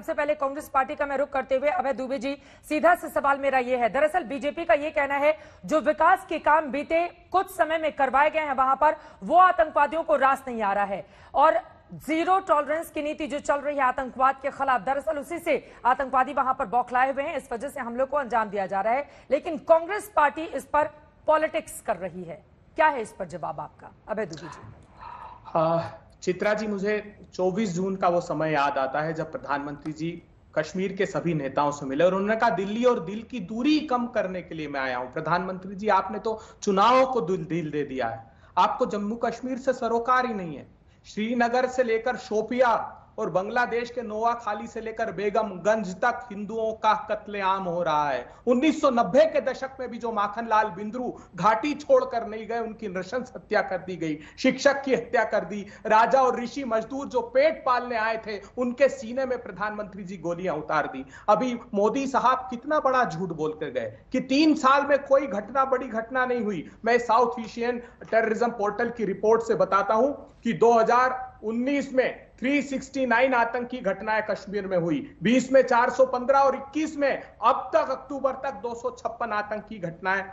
सबसे पहले कांग्रेस पार्टी का मैं रुख करते हुए अभय दुबे जी, सीधा से सवाल मेरा ये है, दरअसल बीजेपी का ये कहना है जो विकास के काम बीते कुछ समय में करवाए गए हैं वहां पर वो आतंकवादियों को रास नहीं आ रहा है, और जीरो टॉलरेंस की नीति जो चल रही है आतंकवाद के खिलाफ, दरअसल उसी से आतंकवादी वहां पर बौखलाए हुए हैं, इस वजह से हमलों को अंजाम दिया जा रहा है। लेकिन कांग्रेस पार्टी इस पर पॉलिटिक्स कर रही है, क्या है इस पर जवाब आपका अभय दुबे जी? चित्रा जी, मुझे 24 जून का वो समय याद आता है जब प्रधानमंत्री जी कश्मीर के सभी नेताओं से मिले और उन्होंने कहा दिल्ली और दिल की दूरी कम करने के लिए मैं आया हूं। प्रधानमंत्री जी, आपने तो चुनावों को दिल दे दिया है, आपको जम्मू कश्मीर से सरोकार ही नहीं है। श्रीनगर से लेकर शोपिया और बांग्लादेश के नोआखाली से लेकर बेगमगंज तक हिंदुओं का कत्लेआम हो रहा है। 1990 के दशक में भी जो माखनलाल बिंद्रू घाटी छोड़कर नहीं गए, उनकी नृशंस हत्या कर दी गई, शिक्षक की हत्या कर दी, राजा और ऋषि मजदूर जो पेट पालने आए थे उनके सीने में प्रधानमंत्री जी गोलियां उतार दी। अभी मोदी साहब कितना बड़ा झूठ बोलकर गए कि 3 साल में कोई बड़ी घटना नहीं हुई। मैं साउथ एशियन टेररिज्म पोर्टल की रिपोर्ट से बताता हूं कि 2019 में 369 आतंकी घटनाएं कश्मीर में हुई, 20 में 415 और 21 में अब तक अक्टूबर तक 256 आतंकी घटनाएं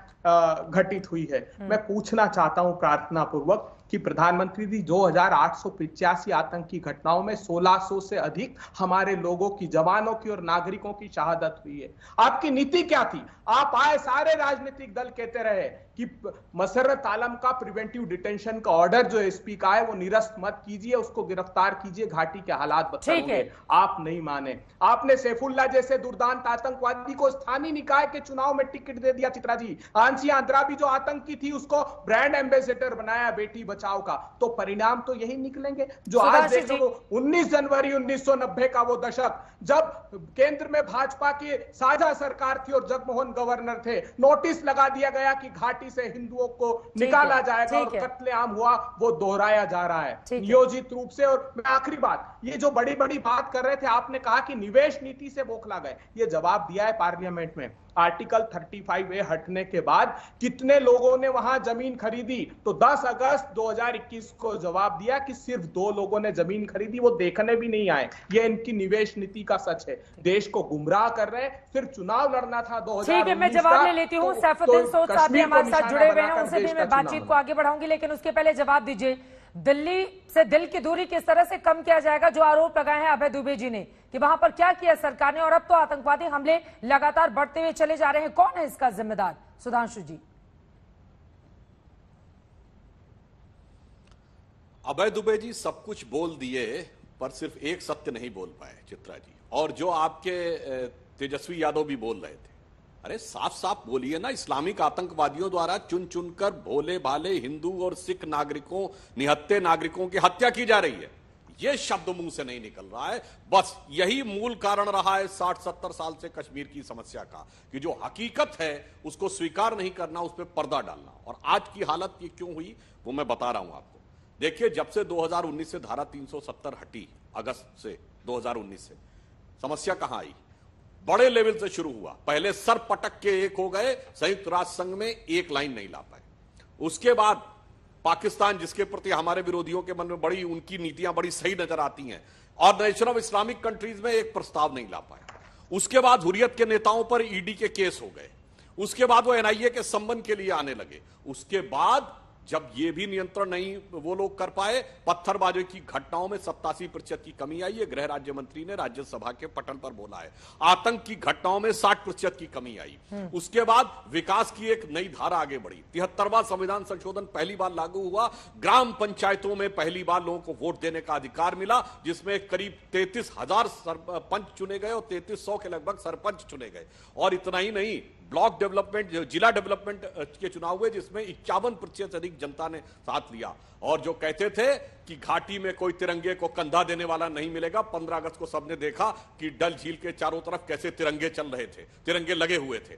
घटित हुई है। मैं पूछना चाहता हूं प्रार्थना पूर्वक कि प्रधानमंत्री जी 2885 आतंकी घटनाओं में 1600 से अधिक हमारे लोगों की, जवानों की और नागरिकों की शहादत हुई है। आपकी नीति क्या थी? आप आए, सारे राजनीतिक दल कहते रहे कि मसरत आलम का प्रिवेंटिव डिटेंशन का ऑर्डर जो एसपी का है वो निरस्त मत कीजिए, उसको गिरफ्तार कीजिए, घाटी के हालात बदतर होंगे। आप नहीं माने। आपने सैफुल्लाह जैसे दुर्दांत आतंकवादी को स्थानीय निकाय के चुनाव में टिकट दे दिया। चित्रा जी, आंसिया अंद्राबी जो आतंकी थी उसको ब्रांड एम्बेसडर बनाया बेटी बचाओ का। तो परिणाम तो यही निकलेंगे जो आज देखो। 19 जनवरी 1990 का वो दशक जब केंद्र में भाजपा की साझा सरकार थी और जगमोहन गवर्नर थे, नोटिस लगा दिया गया कि घाटी से हिंदुओं को निकाला जाएगा और कत्लेआम हुआ, वो दोहराया जा रहा है नियोजित रूप से। और आखिरी बात, ये जो बड़ी बड़ी बात कर रहे थे, आपने कहा कि निवेश नीति से बौखला गए, ये जवाब दिया है पार्लियामेंट में। आर्टिकल 35A हटने के बाद कितने लोगों ने वहां जमीन खरीदी? तो 10 अगस्त 2021 को जवाब दिया कि सिर्फ 2 लोगों ने जमीन खरीदी, वो देखने भी नहीं आए। ये इनकी निवेश नीति का सच है। देश को गुमराह कर रहे हैं। सिर्फ चुनाव लड़ना था 2019 ठीक है, मैं जवाब ले लेती हूँ। सैफुद्दीन सोद साहब भी हमारे साथ जुड़े हुए हैं, उनसे भी मैं बातचीत को आगे बढ़ाऊंगी, लेकिन उसके पहले जवाब दीजिए, दिल्ली से दिल की दूरी किस तरह से कम किया जाएगा? जो आरोप लगाए हैं अभय दुबे जी ने कि वहां पर क्या किया सरकार ने, और अब तो आतंकवादी हमले लगातार बढ़ते हुए चले जा रहे हैं, कौन है इसका जिम्मेदार? सुधांशु जी। अभय दुबे जी सब कुछ बोल दिए पर सिर्फ एक सत्य नहीं बोल पाए चित्रा जी, और जो आपके तेजस्वी यादव भी बोल रहे थे। अरे साफ साफ बोलिए ना, इस्लामिक आतंकवादियों द्वारा चुन चुनकर भोले भाले हिंदू और सिख नागरिकों, निहत्थे नागरिकों की हत्या की जा रही है। यह शब्द मुंह से नहीं निकल रहा है। बस यही मूल कारण रहा है 60-70 साल से कश्मीर की समस्या का, कि जो हकीकत है उसको स्वीकार नहीं करना, उस पर पर्दा डालना। और आज की हालत ये क्यों हुई वो मैं बता रहा हूं आपको। देखिए, जब से 2019 से धारा 370 हटी, अगस्त से 2019 से, समस्या कहां आई? बड़े लेवल से शुरू हुआ। पहले सर पटक के एक हो गए, संयुक्त राष्ट्र संघ में एक लाइन नहीं ला पाए। उसके बाद पाकिस्तान, जिसके प्रति हमारे विरोधियों के मन में बड़ी, उनकी नीतियां बड़ी सही नजर आती हैं, और नेशन ऑफ इस्लामिक कंट्रीज में एक प्रस्ताव नहीं ला पाया। उसके बाद हुर्रियत के नेताओं पर ईडी के केस हो गए। उसके बाद वो एनआईए के संबंध के लिए आने लगे। उसके बाद जब ये भी नियंत्रण नहीं वो लोग कर पाए, पत्थरबाजी की घटनाओं में 87% की कमी आई है। गृह राज्य मंत्री ने राज्यसभा के पटल पर बोला है। आतंक की घटनाओं में 60% की कमी आई। उसके बाद विकास की एक नई धारा आगे बढ़ी। 73वां संविधान संशोधन पहली बार लागू हुआ। ग्राम पंचायतों में पहली बार लोगों को वोट देने का अधिकार मिला, जिसमें करीब 33,000 सरपंच चुने गए और 3300 के लगभग सरपंच चुने गए। और इतना ही नहीं, ब्लॉक डेवलपमेंट, जिला डेवलपमेंट के चुनाव हुए, जिसमें 51% से अधिक जनता ने साथ लिया। और जो कहते थे कि घाटी में कोई तिरंगे को कंधा देने वाला नहीं मिलेगा, 15 अगस्त को सबने देखा कि डल झील के चारों तरफ कैसे तिरंगे चल रहे थे, तिरंगे लगे हुए थे।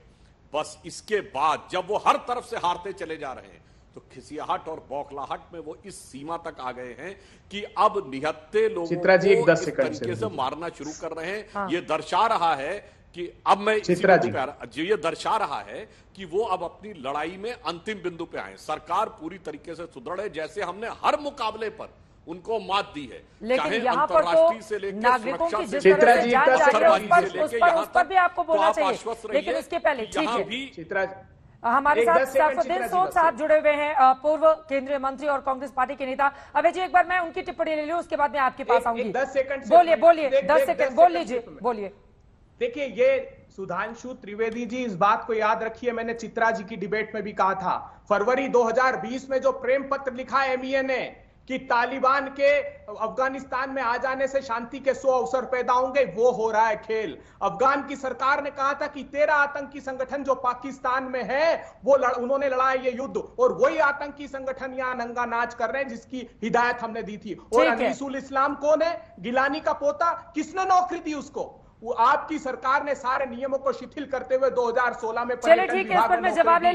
बस इसके बाद जब वो हर तरफ से हारते चले जा रहे हैं, तो खिसियाहट और बौखलाहट में वो इस सीमा तक आ गए हैं कि अब निहत्थे लोगों को इस तरीके से मारना शुरू कर रहे हैं। ये दर्शा रहा है कि अब मैं ये दर्शा रहा है कि वो अब अपनी लड़ाई में अंतिम बिंदु पे आए। सरकार पूरी तरीके से सुदृढ़ है। जैसे हमने हर मुकाबले पर उनको मात दी है। लेकिन चाहे यहाँ पर अंतर्राष्ट्रीय तो से लेकर नागरिकों सुरक्षा की से जिस चित्रा तरह से जी, जान दस जा रही है सरकारी उस पर भी आपको बोलना चाहिए। आश्वस्त रहिए लेकिन उसके पहले ठीक यहाँ है, भी चित्रा हमारे एक साथ 10 सेकंड सैफुद्दीन चित्रा जी, सोद बस साहब एक। जुड़े हुए हैं, पूर्व केंद्रीय मंत्री और कांग्रेस पार्टी के नेता। अभय जी, एक बार मैं उनकी टिप्पणी ले लूं, उसके बाद मैं आपके पास आऊंगी। 10 सेकंड से बोलिए बोलिए, देख- 10 देख- सेकंड 10 बोल सेकंड लीजिए, सिर्फ मैं। बोलिए। देखिए, ये सुधांशु त्रिवेदी जी, इस बात को याद रखिए, मैंने चित्रा जी की डिबेट में भी कहा था, फरवरी 2020 में जो प्रेम पत्र लिखा एमईए ने कि तालिबान के अफगानिस्तान में आ जाने से शांति के 100 अवसर पैदा होंगे, वो हो रहा है खेल। अफगान की सरकार ने कहा था कि 13 आतंकी संगठन जो पाकिस्तान में है वो उन्होंने लड़ा है ये युद्ध, और वही आतंकी संगठन यहां नंगा नाच कर रहे हैं जिसकी हिदायत हमने दी थी। और अनीसुल इस्लाम कौन है? गिलानी का पोता। किसने नौकरी दी उसको? वो आपकी सरकार ने सारे नियमों को शिथिल करते हुए 2016 में चलिए ठीक है, इस पर मैं जवाब ले